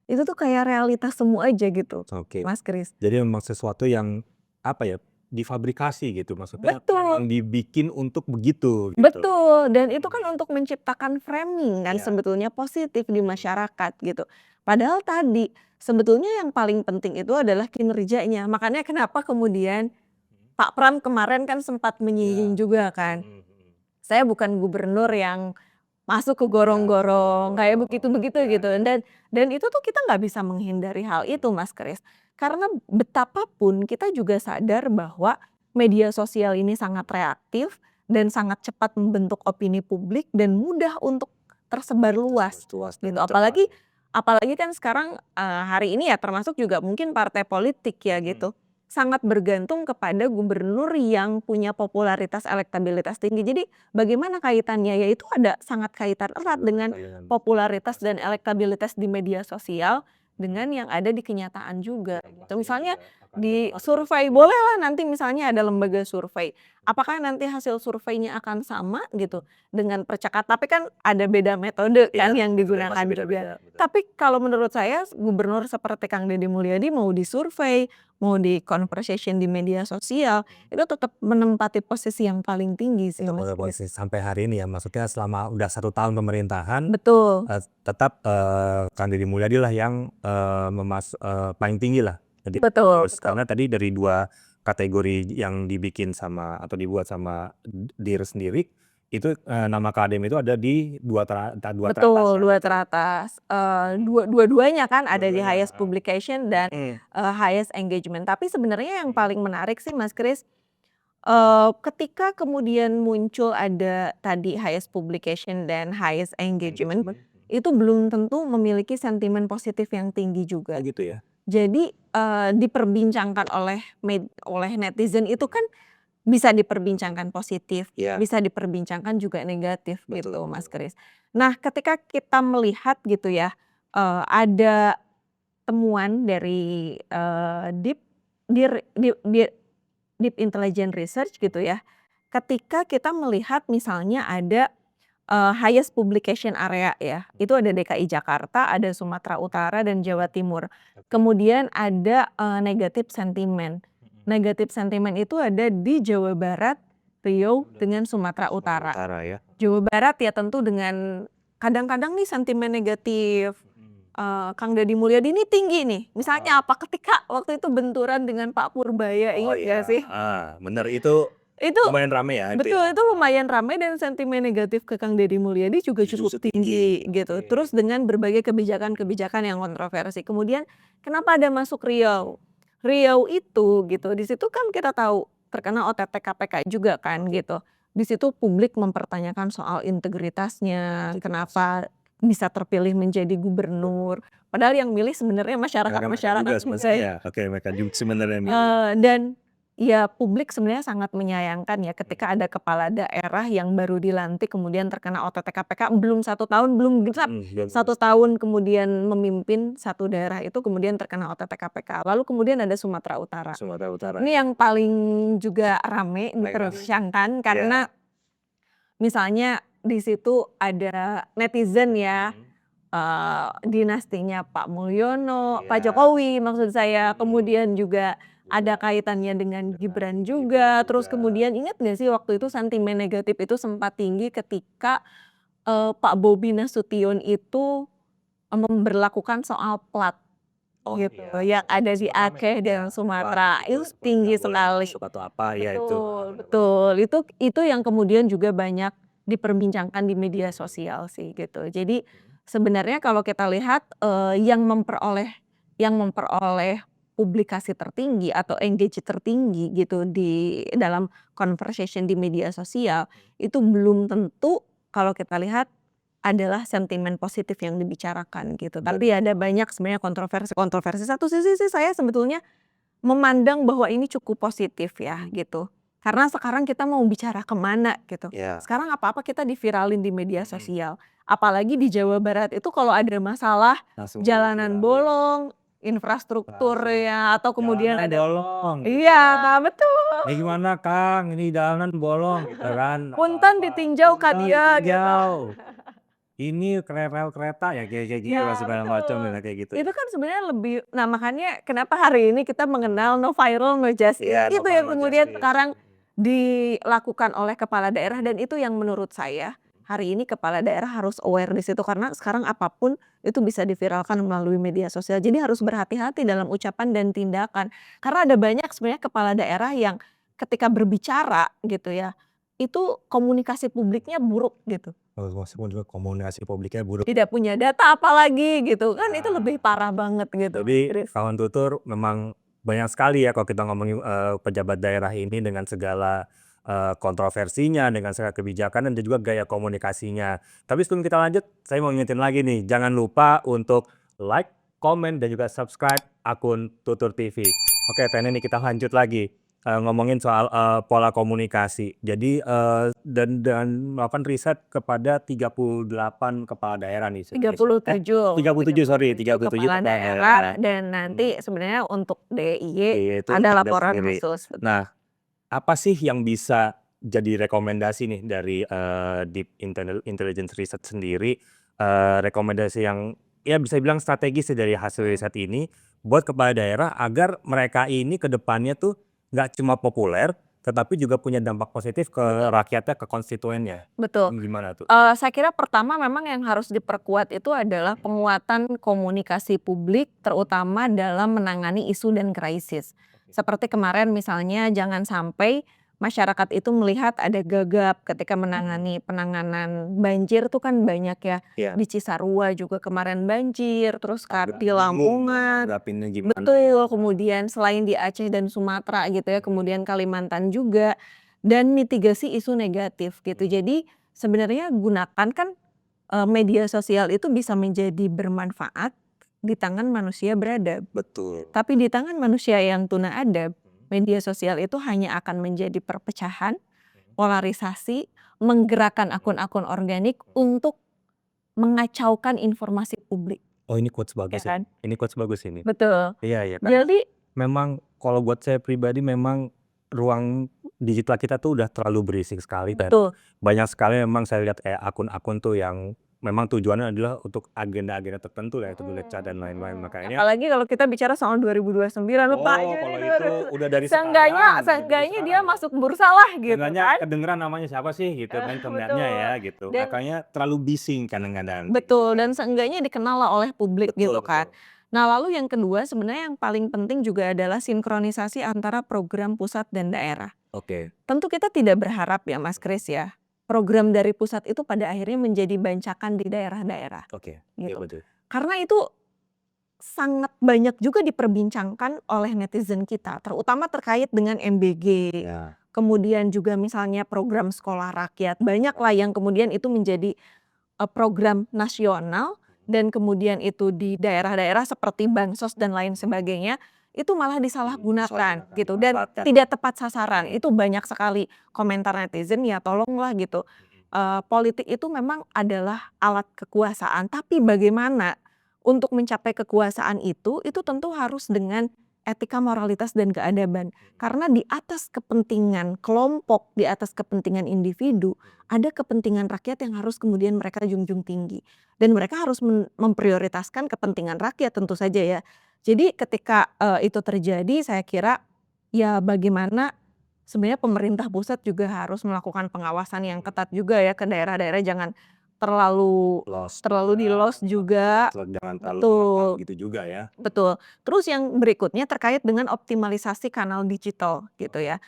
itu tuh kayak realitas semua aja gitu, Oke. Mas Kris. Jadi memang sesuatu yang apa ya, difabrikasi gitu maksudnya Betul. memang dibikin untuk begitu gitu. Betul, dan itu kan untuk menciptakan framing kan Iya. sebetulnya positif di masyarakat gitu. Padahal tadi sebetulnya yang paling penting itu adalah kinerjanya. Makanya kenapa kemudian Pak Pram kemarin kan sempat menyinggung juga kan, saya bukan gubernur yang masuk ke gorong-gorong kayak begitu-begitu Iya. gitu dan itu tuh kita nggak bisa menghindari hal itu Mas Kris. Karena betapapun kita juga sadar bahwa media sosial ini sangat reaktif dan sangat cepat membentuk opini publik dan mudah untuk tersebar luas gitu. Apalagi kan sekarang, hari ini ya termasuk juga mungkin partai politik ya gitu, sangat bergantung kepada gubernur yang punya popularitas elektabilitas tinggi. Jadi bagaimana kaitannya? Ya itu ada sangat kaitan erat dengan popularitas dan elektabilitas di media sosial dengan yang ada di kenyataan juga gitu. Misalnya di survei, bolehlah nanti misalnya ada lembaga survei. Apakah nanti hasil surveinya akan sama gitu dengan tapi kan ada beda metode kan yang digunakan juga. Tapi kalau menurut saya gubernur seperti Kang Deddy Mulyadi mau disurvei, mau di conversation di media sosial, itu tetap menempati posisi yang paling tinggi sih Mas Kris. Posisi sampai hari ini ya, maksudnya selama udah 1 tahun pemerintahan, Betul. tetap Kang Deddy Mulyadi lah yang paling tinggi lah. Jadi Betul, terus betul. karena tadi dari 2 kategori yang dibikin sama atau dibuat sama Dir sendiri, itu nama KDM itu ada di 2 teratas Betul, ya. 2 teratas. Dua-duanya kan ada di Dua-duanya, highest publication dan highest engagement. Tapi sebenarnya yang paling menarik sih Mas Kris, ketika kemudian muncul ada tadi highest publication dan highest engagement, itu belum tentu memiliki sentimen positif yang tinggi juga. Gitu ya. Jadi, diperbincangkan oleh netizen itu kan bisa diperbincangkan positif, Iya. bisa diperbincangkan juga negatif Betul, gitu Mas betul. Kris. Nah ketika kita melihat gitu ya, ada temuan dari, Deep Intelligence Research gitu ya, ketika kita melihat misalnya ada, highest publication area ya, itu ada DKI Jakarta, ada Sumatera Utara dan Jawa Timur. Kemudian ada, negative sentiment. Negative sentiment itu ada di Jawa Barat, Riau, dengan Sumatera Utara. Ya. Jawa Barat ya tentu dengan kadang-kadang nih sentimen negatif, Kang Deddy Mulyadi ini tinggi nih. Misalnya apa, ketika waktu itu benturan dengan Pak Purbaya, ingat nggak sih? Bener itu Itu Lumayan rame ya itu betul, ya? itu lumayan ramai dan sentimen negatif ke Kang Deddy Mulyadi juga cukup tinggi gitu. Oke. Terus dengan berbagai kebijakan-kebijakan yang kontroversi. Kemudian kenapa ada masuk Riau? Riau itu gitu, di situ kan kita tahu terkena OTT KPK juga kan gitu. Di situ publik mempertanyakan soal integritasnya, kenapa bisa terpilih menjadi gubernur. Padahal yang milih sebenarnya Mereka-mereka juga masyarakat-masyarakat sebenarnya saya. ya? Oke, mereka juga sebenarnya milih. Dan ya publik sebenarnya sangat menyayangkan ya ketika ada kepala daerah yang baru dilantik kemudian terkena OTT KPK belum 1 tahun, belum genap Belum 1 tahun kemudian memimpin satu daerah itu kemudian terkena OTT KPK. Lalu kemudian ada Sumatera Utara. Sumatera Utara. Ini yang paling juga rame Paling rame. diperbincangkan Iya. karena misalnya di situ ada netizen ya, dinastinya Pak Mulyono, Pak Iya. Jokowi maksud saya, kemudian juga ada kaitannya dengan Gibran juga, terus kemudian ingat nggak sih waktu itu sentimen negatif itu sempat tinggi ketika, Pak Bobi Nasution itu, memberlakukan soal plat Oh gitu, iya, yang ada di sempat rame Aceh tuh ya, dan plat Sumatera, gitu, itu tinggi nggak boleh sekali. masuk atau apa, ya itu. Betul betul, itu yang kemudian juga banyak diperbincangkan di media sosial sih gitu. Jadi sebenarnya kalau kita lihat, yang memperoleh publikasi tertinggi atau engage tertinggi gitu di dalam conversation di media sosial, itu belum tentu kalau kita lihat adalah sentimen positif yang dibicarakan gitu. Tapi ada banyak sebenarnya kontroversi-kontroversi. Satu sisi sih saya sebetulnya memandang bahwa ini cukup positif ya gitu. Karena sekarang kita mau bicara kemana gitu. Iya. Sekarang apa-apa kita diviralin di media sosial. Apalagi di Jawa Barat itu kalau ada masalah Langsung jalanan diviralin. bolong, infrastruktur Langsung, ya atau kemudian "Jalanan ada bolong," gitu iya, kan. betul. "Ini gimana Kang, ini jalanan bolong," gitu kan. Punten Apa-apa, ditinjau Kak "Punten dia gitu. ditinjau, ini rel kereta," ya kayak gitu lah Ya segala macam betul. ya kayak gitu Itu ya. kan sebenarnya lebih nah makanya kenapa hari ini kita mengenal no viral no justice. Iya, no Itu viral yang no kemudian justice. sekarang dilakukan oleh kepala daerah dan itu yang menurut saya hari ini kepala daerah harus aware di situ karena sekarang apapun itu bisa diviralkan melalui media sosial. Jadi harus berhati-hati dalam ucapan dan tindakan. Karena ada banyak sebenarnya kepala daerah yang ketika berbicara gitu ya, itu komunikasi publiknya buruk gitu. Oh, meskipun juga komunikasi publiknya buruk ya. Tidak punya data apalagi gitu kan itu Nah, lebih parah banget gitu Mas jadi Kris. kawan tutur memang banyak sekali ya kalau kita ngomongin, pejabat daerah ini dengan segala, kontroversinya, dengan segala kebijakan dan juga gaya komunikasinya. Tapi sebelum kita lanjut, saya mau ngingetin lagi nih, jangan lupa untuk like, komen, dan juga subscribe akun Tutur TV. Oke, Tene nih kita lanjut lagi, ngomongin soal, pola komunikasi. Jadi, dan melakukan riset kepada 38 kepala daerah nih se-Indonesia. 37 37 sorry, 37 37 kepala kepala daerah daerah. dan nanti sebenarnya untuk DIY Iya, itu ada ada laporan sendiri. khusus. Nah, apa sih yang bisa jadi rekomendasi nih dari, Deep Intelligence Research sendiri, rekomendasi yang ya bisa dibilang strategis ya dari hasil riset ini buat kepala daerah agar mereka ini ke depannya tuh nggak cuma populer, tetapi juga punya dampak positif ke rakyatnya, ke konstituennya. Betul. Gimana tuh? Saya kira pertama memang yang harus diperkuat itu adalah penguatan komunikasi publik terutama dalam menangani isu dan krisis. Seperti kemarin misalnya jangan sampai masyarakat itu melihat ada gagap ketika menangani penanganan banjir tuh kan banyak ya. Iya. Di Cisarua juga kemarin banjir, terus Agak di bingung mau Lamongan. nanggapinnya gimana Betul, gitu. kemudian selain di Aceh dan Sumatera gitu ya, kemudian Kalimantan juga, dan mitigasi isu negatif gitu. Jadi sebenarnya gunakan kan, media sosial itu bisa menjadi bermanfaat di tangan manusia beradab. Betul. Tapi di tangan manusia yang tuna adab, media sosial itu hanya akan menjadi perpecahan, polarisasi, menggerakkan akun-akun organik untuk mengacaukan informasi publik, Oh, ini quotes ya bagus ya. kan? Ini quotes bagus ini. Betul. Iya iya, kan Jadi memang kalau buat saya pribadi memang ruang digital kita tuh udah terlalu berisik sekali dan betul. banyak sekali memang saya lihat kayak akun-akun tuh yang memang tujuannya adalah untuk agenda-agenda tertentu lah, itu lecah dan lain-lain. Makanya Apalagi kalau kita bicara soal 2029 lupa aja kalau nih itu udah dari seenggaknya sekarang, dari seenggaknya dia sekarang ya. masuk bursa lah gitu Seenggaknya kan. kedengeran namanya siapa sih gitu kan sebenarnya ya Betul. gitu. Dan Makanya terlalu bising kadang-kadang kayak gitu betul, kan. dan seenggaknya dikenal lah oleh publik Betul gitu kan. betul. Nah lalu yang kedua sebenarnya yang paling penting juga adalah sinkronisasi antara program pusat dan daerah. Oke. Tentu kita tidak berharap ya Mas Kris ya, program dari pusat itu pada akhirnya menjadi bancakan di daerah-daerah, Oke, iya gitu. betul. Karena itu sangat banyak juga diperbincangkan oleh netizen kita, terutama terkait dengan MBG, Ya. kemudian juga misalnya program sekolah rakyat, banyaklah yang kemudian itu menjadi, program nasional dan kemudian itu di daerah-daerah seperti bansos dan lain sebagainya, itu malah disalahgunakan gitu dan Dimanfaatkan. tidak tepat sasaran. Itu banyak sekali komentar netizen, ya tolonglah gitu, politik itu memang adalah alat kekuasaan, tapi bagaimana untuk mencapai kekuasaan itu tentu harus dengan etika, moralitas, dan keadaban. Karena di atas kepentingan kelompok, di atas kepentingan individu, ada kepentingan rakyat yang harus kemudian mereka junjung tinggi. Dan mereka harus memprioritaskan kepentingan rakyat tentu saja ya. Jadi ketika, itu terjadi saya kira, ya bagaimana sebenarnya pemerintah pusat juga harus melakukan pengawasan yang ketat juga ya ke daerah-daerah, jangan terlalu Loss terlalu di-loss juga. jangan terlalu Betul. gitu juga ya. Betul. Terus yang berikutnya terkait dengan optimalisasi kanal digital gitu ya,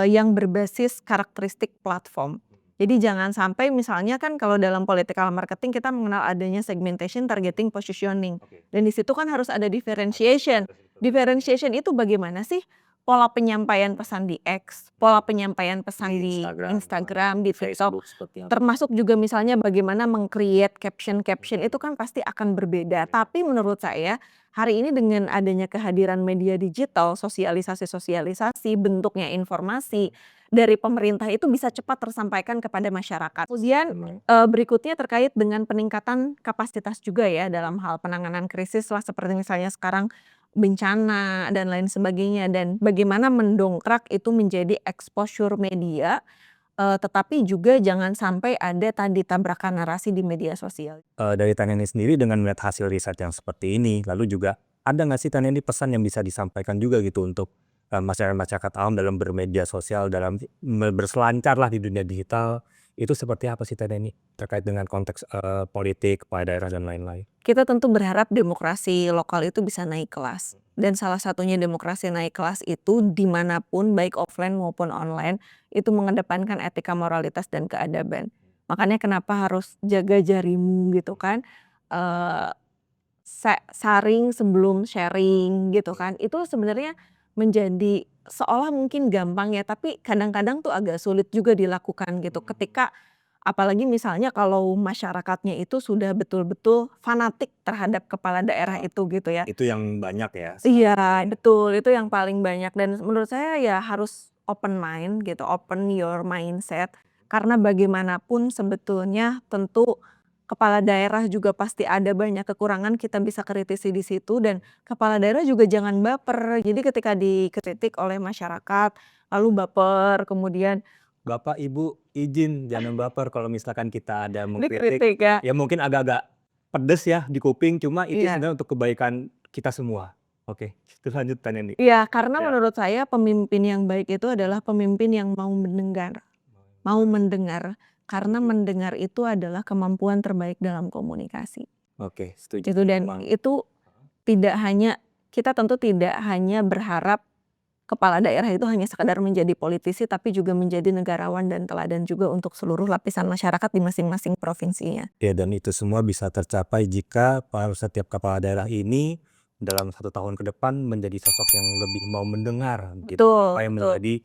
yang berbasis karakteristik platform. Jadi jangan sampai misalnya kan kalau dalam political marketing kita mengenal adanya segmentation, targeting, positioning, Oke. dan di situ kan harus ada differentiation. Differentiation itu bagaimana sih pola penyampaian pesan di X, pola penyampaian pesan di Instagram, di TikTok, Facebook seperti apa? termasuk juga misalnya bagaimana meng-create caption-caption itu kan pasti akan berbeda. Tapi menurut saya hari ini dengan adanya kehadiran media digital, sosialisasi-sosialisasi, bentuknya informasi dari pemerintah itu bisa cepat tersampaikan kepada masyarakat. Kemudian, berikutnya terkait dengan peningkatan kapasitas juga ya dalam hal penanganan krisis lah seperti misalnya sekarang bencana dan lain sebagainya, dan bagaimana mendongkrak itu menjadi exposure media, tetapi juga jangan sampai ada tadi tabrakan narasi di media sosial. Dari Taneni sendiri dengan melihat hasil riset yang seperti ini, lalu juga ada nggak sih Taneni pesan yang bisa disampaikan juga gitu untuk, masyarakat awam dalam bermedia sosial, dalam berselancar lah di dunia digital, itu seperti apa sih Taneni terkait dengan konteks, politik, kepala daerah dan lain-lain? Kita tentu berharap demokrasi lokal itu bisa naik kelas, dan salah satunya demokrasi naik kelas itu dimanapun baik offline maupun online, itu mengedepankan etika, moralitas, dan keadaban. Makanya kenapa harus jaga jarimu gitu kan, eee, saring sebelum sharing gitu kan, itu sebenarnya menjadi seolah mungkin gampang ya, tapi kadang-kadang tuh agak sulit juga dilakukan gitu ketika apalagi misalnya kalau masyarakatnya itu sudah betul-betul fanatik terhadap kepala daerah itu gitu ya. Itu yang banyak ya Iya betul, itu yang paling banyak dan menurut saya ya harus open mind gitu, open your mindset. Karena bagaimanapun sebetulnya tentu kepala daerah juga pasti ada banyak kekurangan, kita bisa kritisi di situ dan kepala daerah juga jangan baper. Jadi ketika dikritik oleh masyarakat, lalu baper, kemudian Bapak, Ibu, izin jangan baper kalau misalkan kita ada mengkritik, dikritik ya. ya mungkin agak-agak pedes ya di kuping, cuma itu Iya. sebenarnya untuk kebaikan kita semua. Oke, itu lanjut Taneni. Iya, karena Ya. menurut saya pemimpin yang baik itu adalah pemimpin yang mau mendengar. Mau mendengar, karena mendengar itu adalah kemampuan terbaik dalam komunikasi. Oke, setuju. Gitu dan itu tidak hanya kita tentu tidak hanya berharap kepala daerah itu hanya sekadar menjadi politisi, tapi juga menjadi negarawan dan teladan juga untuk seluruh lapisan masyarakat di masing-masing provinsinya. Ya, dan itu semua bisa tercapai jika setiap kepala daerah ini dalam 1 tahun ke depan menjadi sosok yang lebih mau mendengar gitu, Betul, apa yang betul. menjadi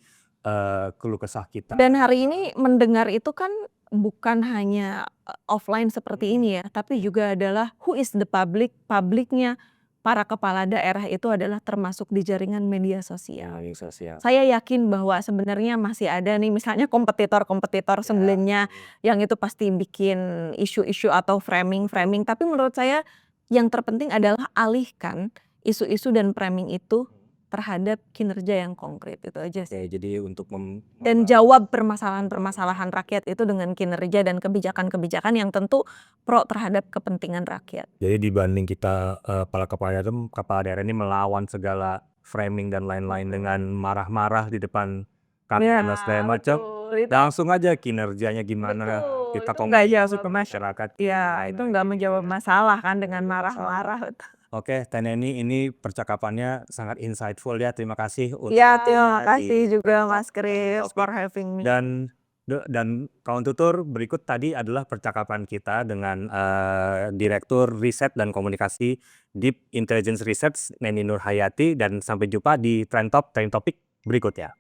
keluh kesah kita. Dan hari ini mendengar itu kan bukan hanya, offline seperti ini ya, tapi juga adalah who is the public, publiknya para kepala daerah itu adalah termasuk di jaringan media sosial. Media sosial. Saya yakin bahwa sebenarnya masih ada nih misalnya kompetitor-kompetitor sebelumnya yang itu pasti bikin isu-isu atau framing-framing, tapi menurut saya yang terpenting adalah alihkan isu-isu dan framing itu terhadap kinerja yang konkret, itu aja sih. Oke, jadi untuk Dan jawab permasalahan-permasalahan rakyat itu dengan kinerja dan kebijakan-kebijakan yang tentu pro terhadap kepentingan rakyat. Jadi dibanding kita, para kepala daerah ini melawan segala framing dan lain-lain dengan marah-marah di depan Iya, kamera dan segala macam, betul, langsung aja kinerjanya gimana, betul, kita itu nggak komunikasi jawab ke masyarakat iya, itu nggak menjawab masalah kan dengan marah-marah. Oke, Teh Neni, ini percakapannya sangat insightful ya. Terima kasih Ya, untuk terima waktunya di kasih juga Trend Talk Mas Trending Kris Topic. for having me. Dan kawan tutur, berikut tadi adalah percakapan kita dengan Direktur Riset dan Komunikasi Deep Intelligence Research, Neni Nurhayati, dan sampai jumpa di Trend Talk Trending Topic berikutnya.